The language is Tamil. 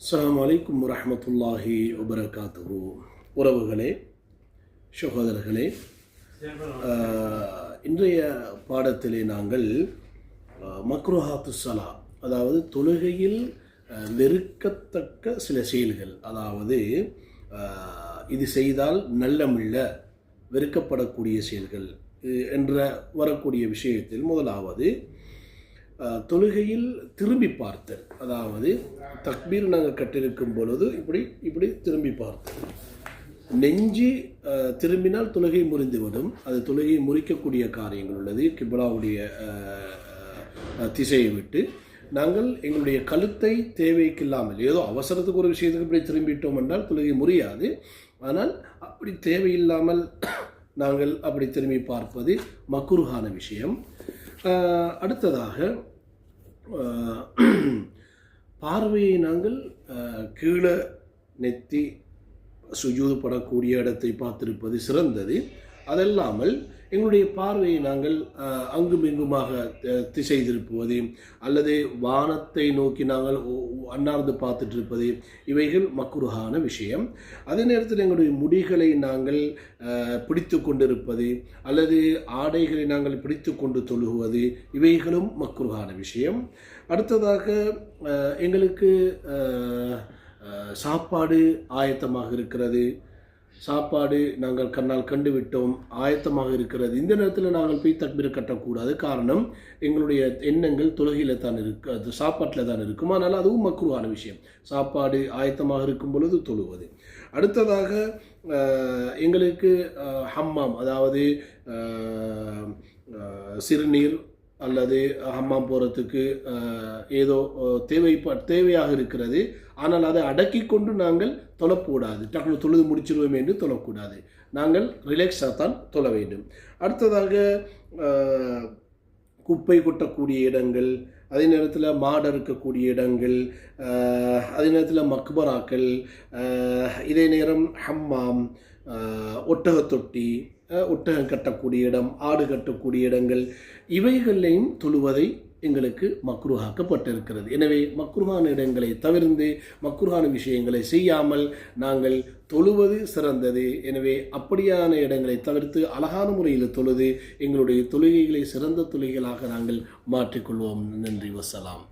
அஸ்ஸலாமு அலைக்கும் வரஹ்மத்துல்லாஹி வபரகாத்துஹு. உறவுகளே, சகோதரர்களே, இன்றைய பாடத்திலே நாங்கள் மக்ருஹாத்து ஸலா, அதாவது தொழுகையில் வெறுக்கத்தக்க சில செயல்கள், அதாவது இது செய்தால் நல்லமில்ல, வெறுக்கப்படக்கூடிய செயல்கள் என்ற வரக்கூடிய விஷயத்தில் முதலாவது தொழுகையில் திரும்பி பார்த்தல். அதாவது தக்பீர் நாங்கள் கட்டிருக்கும் பொழுது இப்படி திரும்பி பார்த்தல். நெஞ்சு திரும்பினால் தொழுகை முறிந்துவிடும். அது தொழுகையை முறிக்கக்கூடிய காரியங்கள் உள்ளது. கிப்லாவுடைய திசையை விட்டு நாங்கள் எங்களுடைய கழுத்தை தேவைக்கு இல்லாமல் ஏதோ அவசரத்துக்கு ஒரு விஷயத்துக்கு இப்படி திரும்பிட்டோம் என்றால் தொழுகை முறியாது. ஆனால் அப்படி தேவையில்லாமல் நாங்கள் அப்படி திரும்பி பார்ப்பது மக்ரூஹான விஷயம். அடுத்ததாக பார்வையை நாங்கள் கீழே நெத்தி சுஜூது படக்கூடிய இடத்தை பார்த்திருப்பது சிறந்தது. அதல்லாமல் எங்களுடைய பார்வையை நாங்கள் அங்கும் இங்குமாக திசை திருப்புவது அல்லது வானத்தை நோக்கி நாங்கள் அண்ணார்ந்து பார்த்துட்டு இருப்பது, இவைகள் மக்ருஹான விஷயம். அதே நேரத்தில் எங்களுடைய முடிகளை நாங்கள் பிடித்து கொண்டிருப்பது அல்லது ஆடைகளை நாங்கள் பிடித்து கொண்டு தொழுகுவது, இவைகளும் மக்ருஹான விஷயம். அடுத்ததாக எங்களுக்கு சாப்பாடு ஆயத்தமாக இருக்கிறது, சாப்பாடு நாங்கள் கண்ணால் கண்டுவிட்டோம், ஆயத்தமாக இருக்கிறது. இந்த நேரத்தில் நாங்கள் போய் தக்பீர் கட்டக்கூடாது. காரணம், எங்களுடைய எண்ணங்கள் தொழுகையில் தான் இருக்கு, அது சாப்பாட்டில் தான் இருக்கும். ஆனால் அதுவும் மக்ரூஹான விஷயம், சாப்பாடு ஆயத்தமாக இருக்கும் பொழுது தொழுவது. அடுத்ததாக எங்களுக்கு ஹம்மாம், அதாவது சிறுநீர் அல்லது ஹம்மாம் போகிறதுக்கு ஏதோ தேவையாக இருக்கிறது. ஆனால் அதை அடக்கி கொண்டு நாங்கள் தொழக்கூடாது. டக்குனு தொழுது முடிச்சிருவோம் என்று தொழக்கூடாது. நாங்கள் ரிலாக்ஸாக தான் தொழ வேண்டும். அடுத்ததாக குப்பை கொட்டக்கூடிய இடங்கள், அதே நேரத்தில் மாடு இருக்கக்கூடிய இடங்கள், அதே நேரத்தில் மக்பராக்கள், இதே நேரம் ஹம்மாம், ஒட்டகத்தொட்டி, ஒட்டகம் கட்டக்கூடிய இடம், ஆடு கட்டக்கூடிய இடங்கள், இவைகளையும் தொழுவதை எங்களுக்கு மக்ரூஹாக்கப்பட்டிருக்கிறது. எனவே மக்ரூஹான இடங்களை தவிர்த்து மக்ரூஹான விஷயங்களை செய்யாமல் நாங்கள் தொழுவது சிறந்தது. எனவே அப்படியான இடங்களை தவிர்த்து அழகான முறையில் தொழுது எங்களுடைய தொழுகைகளை சிறந்த தொழுகைகளாக நாங்கள் மாற்றிக்கொள்வோம். நன்றி, வசலாம்.